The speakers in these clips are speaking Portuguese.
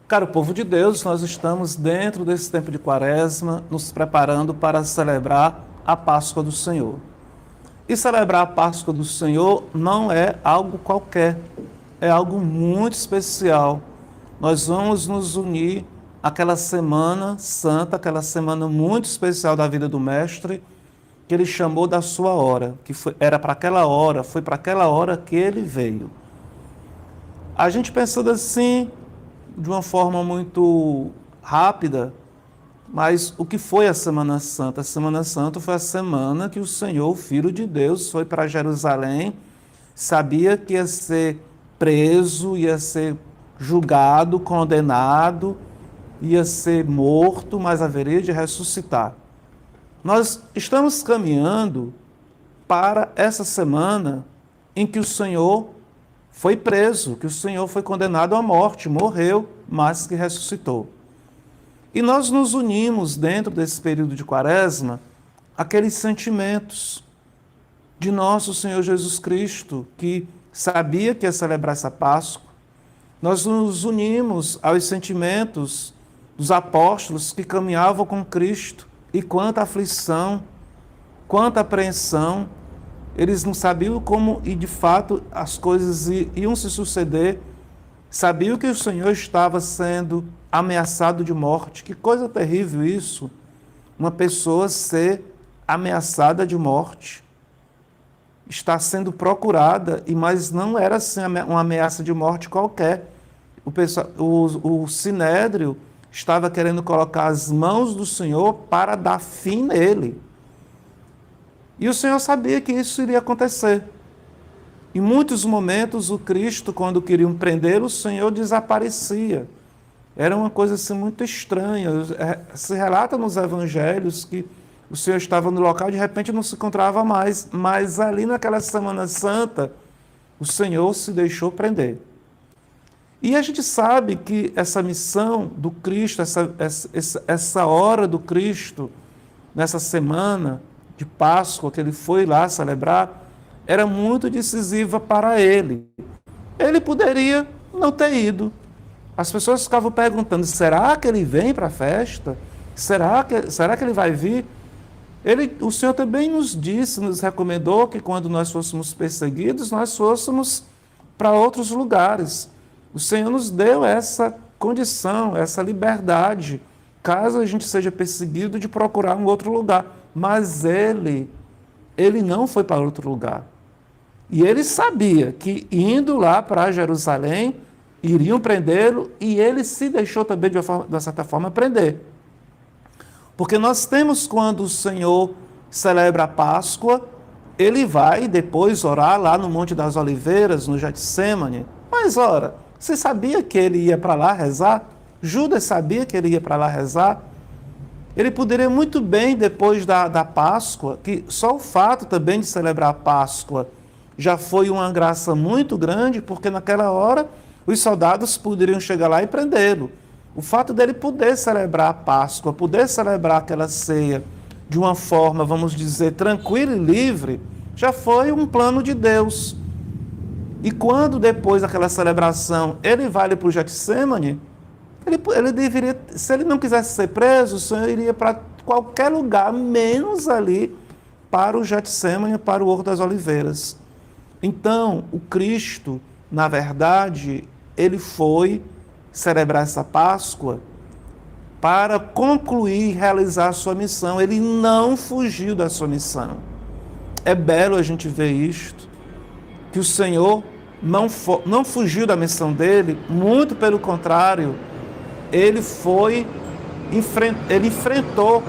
Caro povo de Deus, nós estamos dentro desse tempo de Quaresma, nos preparando para celebrar a Páscoa do Senhor. E celebrar a Páscoa do Senhor não é algo qualquer, é algo muito especial. Nós vamos nos unir àquela semana santa, aquela semana muito especial da vida do Mestre, que ele chamou da sua hora, era para aquela hora, foi para aquela hora que ele veio. A gente pensando assim, de uma forma muito rápida, mas o que foi a Semana Santa? A Semana Santa foi a semana que o Senhor, o Filho de Deus, foi para Jerusalém, sabia que ia ser preso, ia ser julgado, condenado, ia ser morto, mas haveria de ressuscitar. Nós estamos caminhando para essa semana em que o Senhor foi preso, que o Senhor foi condenado à morte, morreu, mas que ressuscitou. E nós nos unimos dentro desse período de Quaresma àqueles sentimentos de nosso Senhor Jesus Cristo, que sabia que ia celebrar essa Páscoa. Nós nos unimos aos sentimentos dos apóstolos que caminhavam com Cristo, e quanta aflição, quanta apreensão. Eles não sabiam como, e de fato, as coisas iam se suceder. Sabiam que o Senhor estava sendo ameaçado de morte. Que coisa terrível isso, uma pessoa ser ameaçada de morte. Está sendo procurada, mas não era assim uma ameaça de morte qualquer. O Sinédrio estava querendo colocar as mãos do Senhor para dar fim nele. E o Senhor sabia que isso iria acontecer. Em muitos momentos, o Cristo, quando queriam prendê-lo, o Senhor desaparecia. Era uma coisa assim, muito estranha. Se relata nos evangelhos que o Senhor estava no local e de repente não se encontrava mais. Mas ali naquela Semana Santa, o Senhor se deixou prender. E a gente sabe que essa missão do Cristo, essa hora do Cristo, nessa semana de Páscoa, que ele foi lá celebrar, era muito decisiva para ele. Ele poderia não ter ido. As pessoas ficavam perguntando, será que ele vem para a festa? Será que ele vai vir? O Senhor também nos disse, nos recomendou que quando nós fôssemos perseguidos, nós fôssemos para outros lugares. O Senhor nos deu essa condição, essa liberdade, caso a gente seja perseguido, de procurar um outro lugar. Mas ele não foi para outro lugar. E ele sabia que, indo lá para Jerusalém, iriam prendê-lo, e ele se deixou também, de uma certa forma, prender. Porque nós temos, quando o Senhor celebra a Páscoa, ele vai depois orar lá no Monte das Oliveiras, no Getsêmani. Mas, ora, você sabia que ele ia para lá rezar? Judas sabia que ele ia para lá rezar? Ele poderia muito bem, depois da Páscoa, que só o fato também de celebrar a Páscoa já foi uma graça muito grande, porque naquela hora os soldados poderiam chegar lá e prendê-lo. O fato dele poder celebrar a Páscoa, poder celebrar aquela ceia de uma forma, vamos dizer, tranquila e livre, já foi um plano de Deus. E quando depois daquela celebração ele vai para o Getsêmani, ele deveria, se ele não quisesse ser preso, o Senhor iria para qualquer lugar, menos ali para o Getsêmani, para o Horto das Oliveiras. Então, o Cristo, na verdade, ele foi celebrar essa Páscoa para concluir e realizar a sua missão. Ele não fugiu da sua missão. É belo a gente ver isto, que o Senhor não fugiu da missão dele, muito pelo contrário, ele enfrentou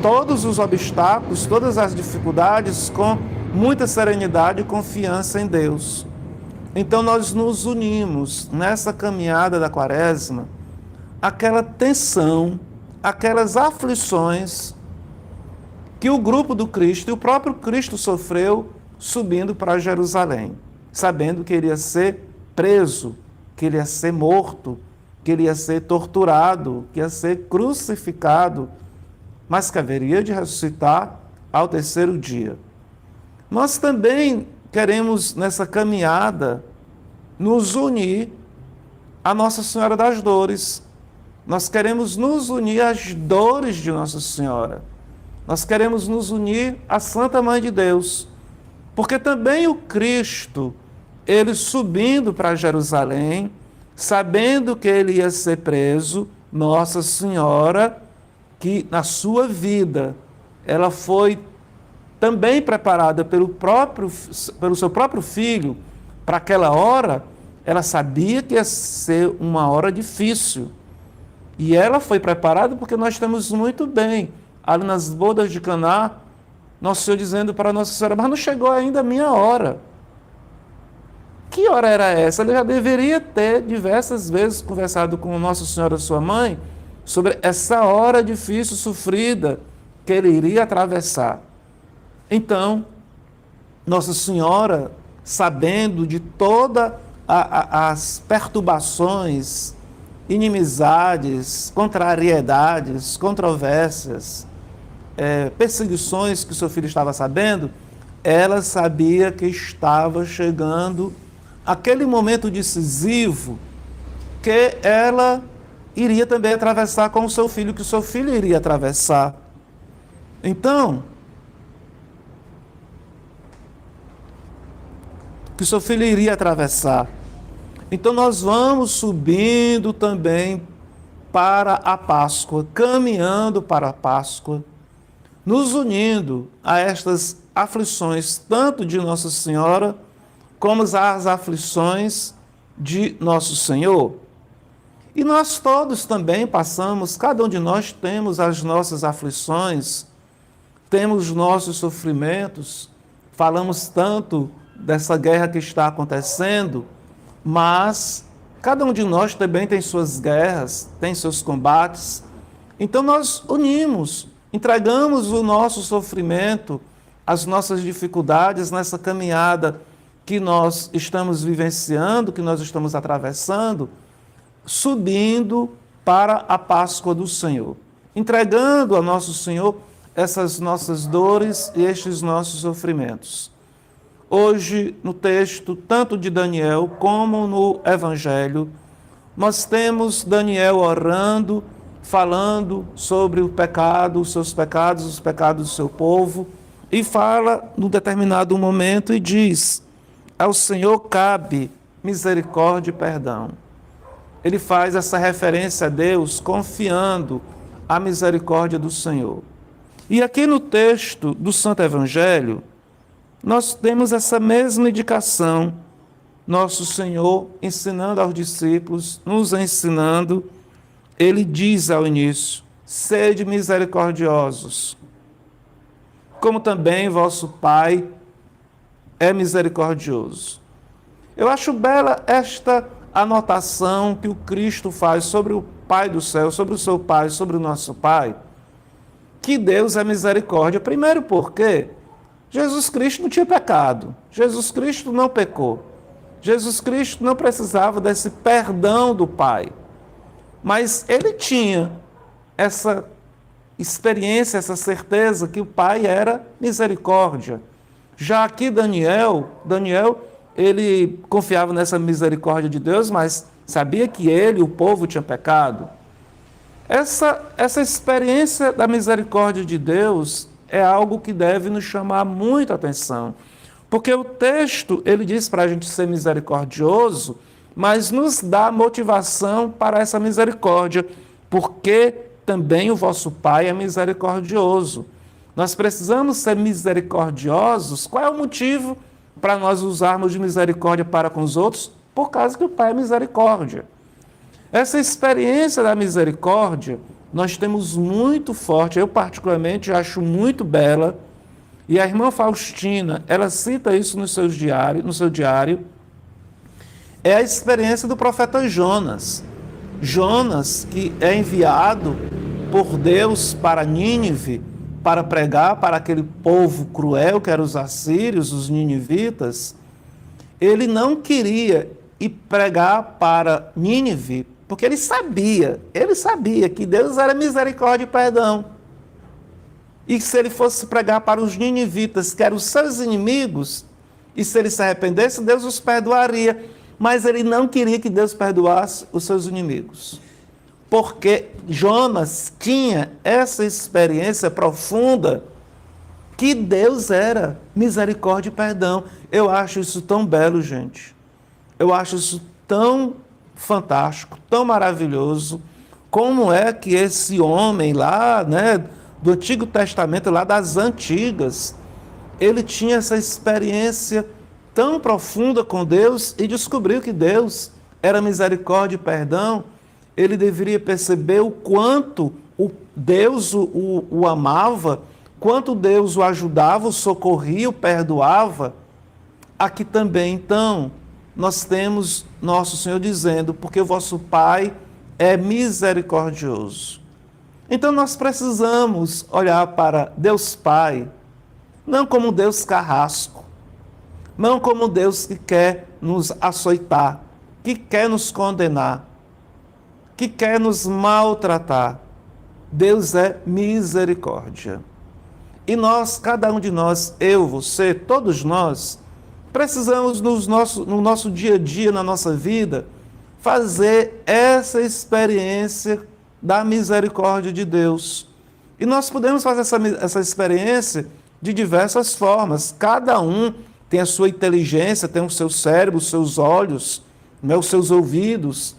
todos os obstáculos, todas as dificuldades com muita serenidade e confiança em Deus. Então nós nos unimos nessa caminhada da Quaresma, aquela tensão, aquelas aflições que o grupo do Cristo e o próprio Cristo sofreu subindo para Jerusalém, sabendo que ele ia ser preso, que ele ia ser morto, que ele ia ser torturado, que ia ser crucificado, mas que haveria de ressuscitar ao terceiro dia. Nós também queremos, nessa caminhada, nos unir à Nossa Senhora das Dores, Nós queremos nos unir às dores de Nossa Senhora. Nós queremos nos unir à Santa Mãe de Deus. Porque também o Cristo, ele subindo para Jerusalém, sabendo que ele ia ser preso, Nossa Senhora, que na sua vida, ela foi também preparada pelo seu próprio filho, para aquela hora, ela sabia que ia ser uma hora difícil. E ela foi preparada porque nós estamos muito bem. Ali nas bodas de Caná, Nosso Senhor dizendo para Nossa Senhora, mas não chegou ainda a minha hora. Que hora era essa? Ele já deveria ter diversas vezes conversado com Nossa Senhora, sua mãe, sobre essa hora difícil, sofrida, que ele iria atravessar. Então, Nossa Senhora, sabendo de todas as perturbações, inimizades, contrariedades, controvérsias, perseguições que seu filho estava sabendo, ela sabia que estava chegando aquele momento decisivo que ela iria também atravessar com o seu filho, que o seu filho iria atravessar. Então, que o seu filho iria atravessar. Então nós vamos subindo também para a Páscoa, caminhando para a Páscoa, nos unindo a estas aflições, tanto de Nossa Senhora, como as aflições de Nosso Senhor. E nós todos também passamos, cada um de nós temos as nossas aflições, temos nossos sofrimentos, falamos tanto dessa guerra que está acontecendo, mas cada um de nós também tem suas guerras, tem seus combates. Então nós unimos, entregamos o nosso sofrimento, as nossas dificuldades nessa caminhada que nós estamos vivenciando, que nós estamos atravessando, subindo para a Páscoa do Senhor, entregando a Nosso Senhor essas nossas dores e estes nossos sofrimentos. Hoje, no texto, tanto de Daniel como no Evangelho, nós temos Daniel orando, falando sobre o pecado, os seus pecados, os pecados do seu povo, e fala num determinado momento e diz: ao Senhor cabe misericórdia e perdão. Ele faz essa referência a Deus confiando a misericórdia do Senhor. E aqui no texto do Santo Evangelho, nós temos essa mesma indicação, Nosso Senhor ensinando aos discípulos, nos ensinando, ele diz ao início: sede misericordiosos, como também vosso Pai é misericordioso. Eu acho bela esta anotação que o Cristo faz sobre o Pai do céu, sobre o seu Pai, sobre o nosso Pai, que Deus é misericórdia. Primeiro porque Jesus Cristo não tinha pecado, Jesus Cristo não pecou, Jesus Cristo não precisava desse perdão do Pai, mas ele tinha essa experiência, essa certeza que o Pai era misericórdia. Já aqui Daniel, ele confiava nessa misericórdia de Deus, mas sabia que ele, o povo, tinha pecado. Essa experiência da misericórdia de Deus é algo que deve nos chamar muita atenção, porque o texto, ele diz para a gente ser misericordioso, mas nos dá motivação para essa misericórdia, porque também o vosso Pai é misericordioso. Nós precisamos ser misericordiosos. Qual é o motivo para nós usarmos de misericórdia para com os outros? Por causa que o Pai é misericórdia. Essa experiência da misericórdia, nós temos muito forte, eu particularmente acho muito bela, e a irmã Faustina, ela cita isso no seu diário, é a experiência do profeta Jonas. Jonas, que é enviado por Deus para Nínive, para pregar para aquele povo cruel que eram os assírios, os ninivitas, ele não queria ir pregar para Nínive, porque ele sabia que Deus era misericórdia e perdão. E se ele fosse pregar para os ninivitas, que eram os seus inimigos, e se ele se arrependesse, Deus os perdoaria. Mas ele não queria que Deus perdoasse os seus inimigos. porque Jonas tinha essa experiência profunda que Deus era misericórdia e perdão. Eu acho isso tão belo, gente. Eu acho isso tão fantástico, tão maravilhoso. Como é que esse homem lá, né, do Antigo Testamento, lá das antigas, ele tinha essa experiência tão profunda com Deus e descobriu que Deus era misericórdia e perdão. Ele deveria perceber o quanto Deus o amava, quanto Deus o ajudava, o socorria, o perdoava. Aqui também, então, nós temos nosso Senhor dizendo, porque o vosso Pai é misericordioso. Então nós precisamos olhar para Deus Pai, não como Deus carrasco, não como Deus que quer nos açoitar, que quer nos condenar, que quer nos maltratar. Deus é misericórdia. E nós, cada um de nós, eu, você, todos nós, precisamos no nosso dia a dia, na nossa vida, fazer essa experiência da misericórdia de Deus. E nós podemos fazer essa experiência de diversas formas. Cada um tem a sua inteligência, tem o seu cérebro, os seus olhos, os seus ouvidos,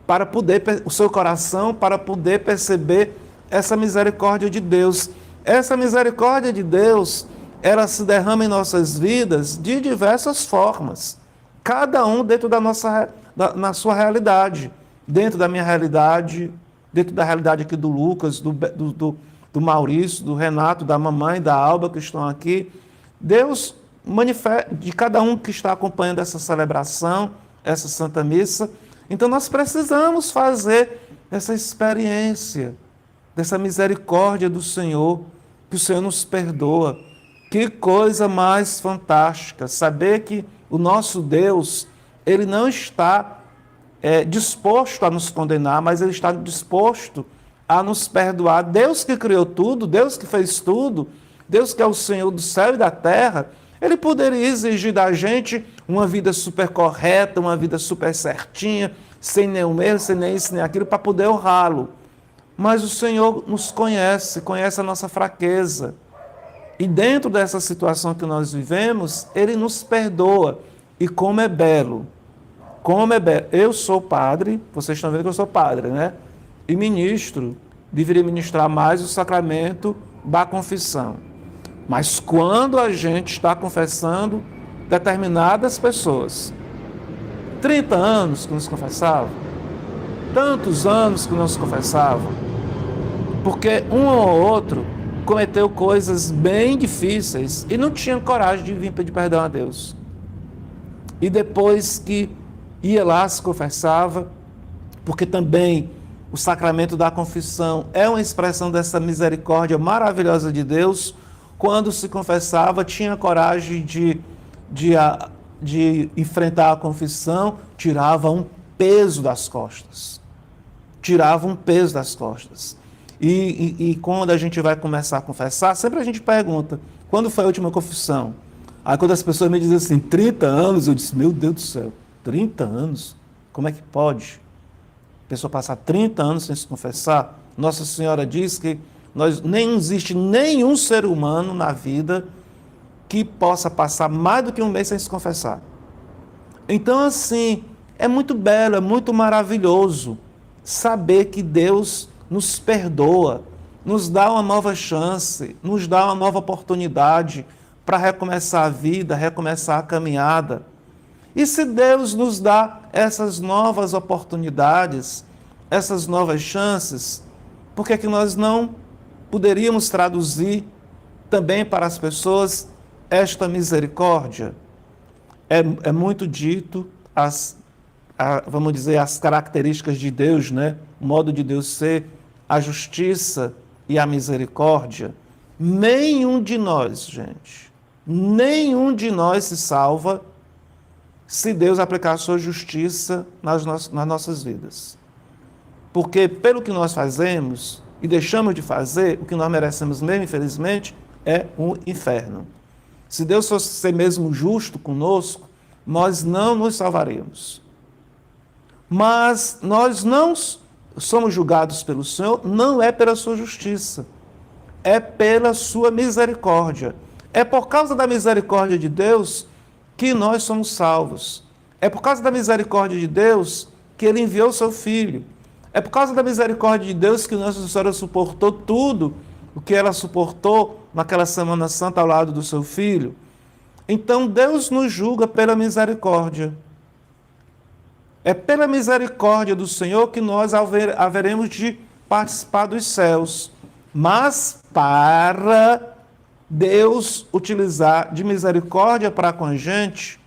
para poder, o seu coração, para poder perceber essa misericórdia de Deus. Essa misericórdia de Deus, ela se derrama em nossas vidas de diversas formas. Cada um dentro na sua realidade. Dentro da minha realidade, dentro da realidade aqui do Lucas, do Maurício, do Renato, da mamãe, da Alba, que estão aqui. Deus manifesta de cada um que está acompanhando essa celebração, essa Santa Missa. Então nós precisamos fazer essa experiência dessa misericórdia do Senhor, que o Senhor nos perdoa. Que coisa mais fantástica, saber que o nosso Deus, Ele não está disposto a nos condenar, mas Ele está disposto a nos perdoar. Deus que criou tudo, Deus que fez tudo, Deus que é o Senhor do céu e da terra, Ele poderia exigir da gente uma vida super correta, uma vida super certinha, sem nenhum erro, sem nem isso, nem aquilo, para poder honrá-lo. Mas o Senhor nos conhece, conhece a nossa fraqueza. E dentro dessa situação que nós vivemos, Ele nos perdoa. E como é belo. Como é belo. Eu sou padre, vocês estão vendo que eu sou padre, né? E ministro, deveria ministrar mais o sacramento da confissão. Mas quando a gente está confessando determinadas pessoas, 30 anos que não se confessavam, tantos anos que não se confessavam, porque um ou outro cometeu coisas bem difíceis e não tinha coragem de vir pedir perdão a Deus. E depois que ia lá, se confessava, porque também o sacramento da confissão é uma expressão dessa misericórdia maravilhosa de Deus. Quando se confessava, tinha coragem de enfrentar a confissão, tirava um peso das costas. Tirava um peso das costas. E quando a gente vai começar a confessar, sempre a gente pergunta, quando foi a última confissão? Aí quando as pessoas me dizem assim, 30 anos, eu disse, meu Deus do céu, 30 anos? Como é que pode? A pessoa passar 30 anos sem se confessar? Nossa Senhora diz que nem existe nenhum ser humano na vida que possa passar mais do que um mês sem se confessar. Então, assim, é muito belo, é muito maravilhoso saber que Deus nos perdoa, nos dá uma nova chance, nos dá uma nova oportunidade para recomeçar a vida, recomeçar a caminhada. E se Deus nos dá essas novas oportunidades, essas novas chances, por que nós não poderíamos traduzir também para as pessoas esta misericórdia? É muito dito vamos dizer, as características de Deus, né? O modo de Deus ser, a justiça e a misericórdia. Nenhum de nós, gente, nenhum de nós se salva se Deus aplicar a sua justiça nas nossas vidas. Porque pelo que nós fazemos e deixamos de fazer, o que nós merecemos mesmo, infelizmente, é um inferno. Se Deus fosse ser mesmo justo conosco, nós não nos salvaríamos. Mas nós não somos julgados pelo Senhor, não é pela sua justiça, é pela sua misericórdia. É por causa da misericórdia de Deus que nós somos salvos. É por causa da misericórdia de Deus que Ele enviou o seu Filho. É por causa da misericórdia de Deus que Nossa Senhora suportou tudo o que ela suportou naquela Semana Santa ao lado do seu Filho. Então Deus nos julga pela misericórdia. É pela misericórdia do Senhor que nós haveremos de participar dos céus. Mas para Deus utilizar de misericórdia para com a gente,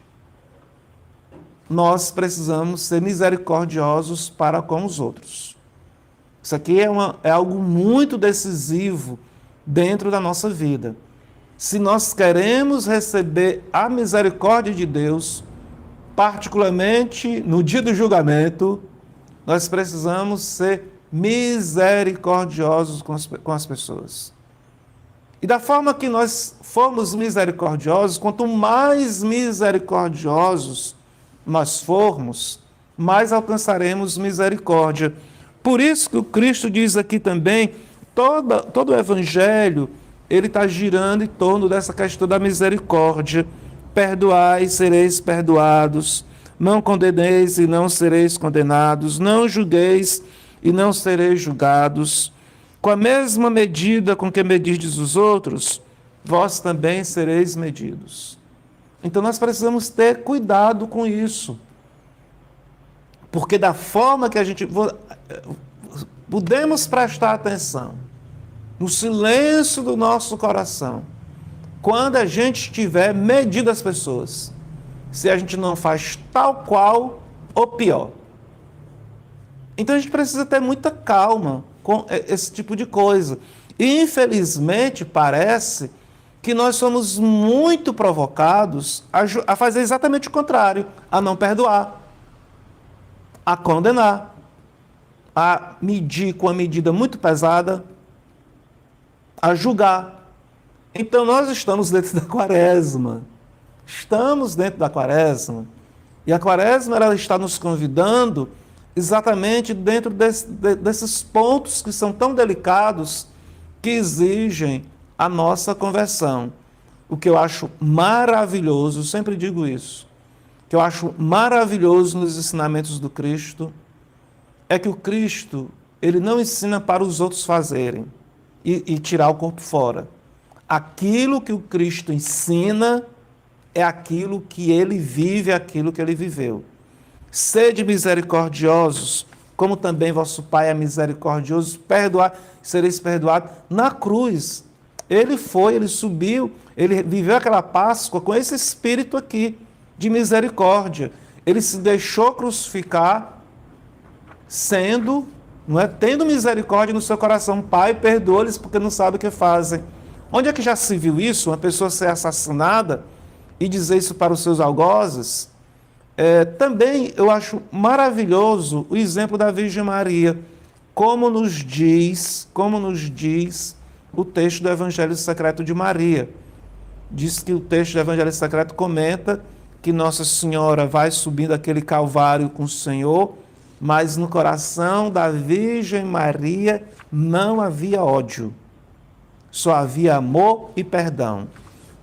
nós precisamos ser misericordiosos para com os outros. Isso aqui é algo muito decisivo dentro da nossa vida. Se nós queremos receber a misericórdia de Deus, particularmente no dia do julgamento, nós precisamos ser misericordiosos com as pessoas. E da forma que nós formos misericordiosos, quanto mais misericordiosos nós formos, mais alcançaremos misericórdia. Por isso que o Cristo diz aqui também, todo o Evangelho, ele está girando em torno dessa questão da misericórdia. Perdoai, sereis perdoados. Não condeneis e não sereis condenados. Não julgueis e não sereis julgados. Com a mesma medida com que medirdes os outros, vós também sereis medidos. Então nós precisamos ter cuidado com isso. Porque da forma que a gente podemos prestar atenção, no silêncio do nosso coração, quando a gente estiver medindo as pessoas, se a gente não faz tal qual ou pior. Então a gente precisa ter muita calma com esse tipo de coisa. E infelizmente parece que nós somos muito provocados a fazer exatamente o contrário, a não perdoar, a condenar, a medir com uma medida muito pesada, a julgar. Então nós estamos dentro da quaresma. Estamos dentro da quaresma. E a quaresma ela está nos convidando exatamente dentro desses pontos que são tão delicados, que exigem a nossa conversão. O que eu acho maravilhoso, sempre digo isso, o que eu acho maravilhoso nos ensinamentos do Cristo, é que o Cristo, ele não ensina para os outros fazerem e tirar o corpo fora. Aquilo que o Cristo ensina é aquilo que ele vive, aquilo que ele viveu. Sede misericordiosos, como também vosso Pai é misericordioso, perdoar, sereis perdoados. Na cruz, ele subiu, ele viveu aquela Páscoa com esse espírito aqui, de misericórdia. Ele se deixou crucificar, tendo misericórdia no seu coração. Pai, perdoa-lhes porque não sabem o que fazem. Onde é que já se viu isso? Uma pessoa ser assassinada e dizer isso para os seus algozes? Também eu acho maravilhoso o exemplo da Virgem Maria, como nos diz o texto do Evangelho Secreto de Maria. Diz que o texto do Evangelho Secreto comenta que Nossa Senhora vai subindo aquele Calvário com o Senhor, mas no coração da Virgem Maria não havia ódio, só havia amor e perdão.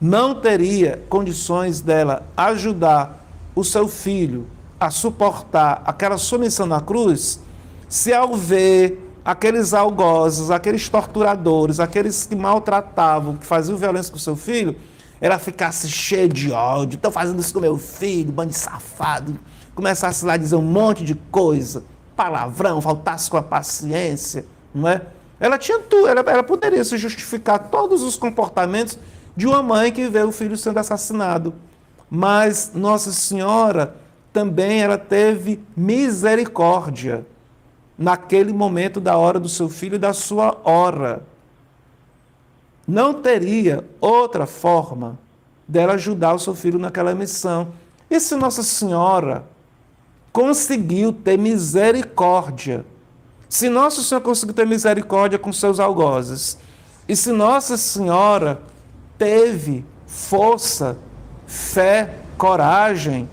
Não teria condições dela ajudar o seu filho a suportar aquela submissão na cruz, se ao ver aqueles algozes, aqueles torturadores, aqueles que maltratavam, que faziam violência com o seu filho, ela ficasse cheia de ódio, estão fazendo isso com meu filho, bando de safado, começasse lá a dizer um monte de coisa, palavrão, faltasse com a paciência, não é? Ela tinha tudo, ela poderia se justificar todos os comportamentos de uma mãe que vê o filho sendo assassinado. Mas Nossa Senhora também ela teve misericórdia naquele momento da hora do seu filho e da sua hora. Não teria outra forma dela ajudar o seu filho naquela missão. E se Nossa Senhora conseguiu ter misericórdia, se Nossa Senhora conseguiu ter misericórdia com seus algozes, e se Nossa Senhora teve força, fé, coragem,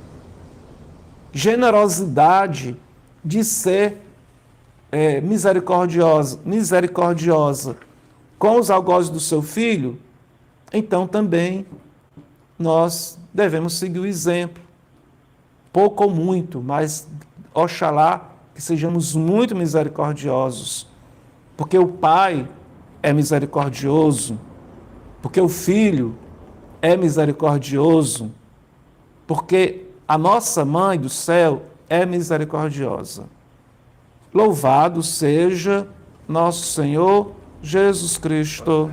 generosidade de ser misericordiosa com os algozes do seu filho, então também nós devemos seguir o exemplo. Pouco ou muito, mas oxalá que sejamos muito misericordiosos, porque o Pai é misericordioso, porque o Filho é misericordioso, porque a nossa Mãe do céu é misericordiosa. Louvado seja nosso Senhor Jesus Cristo.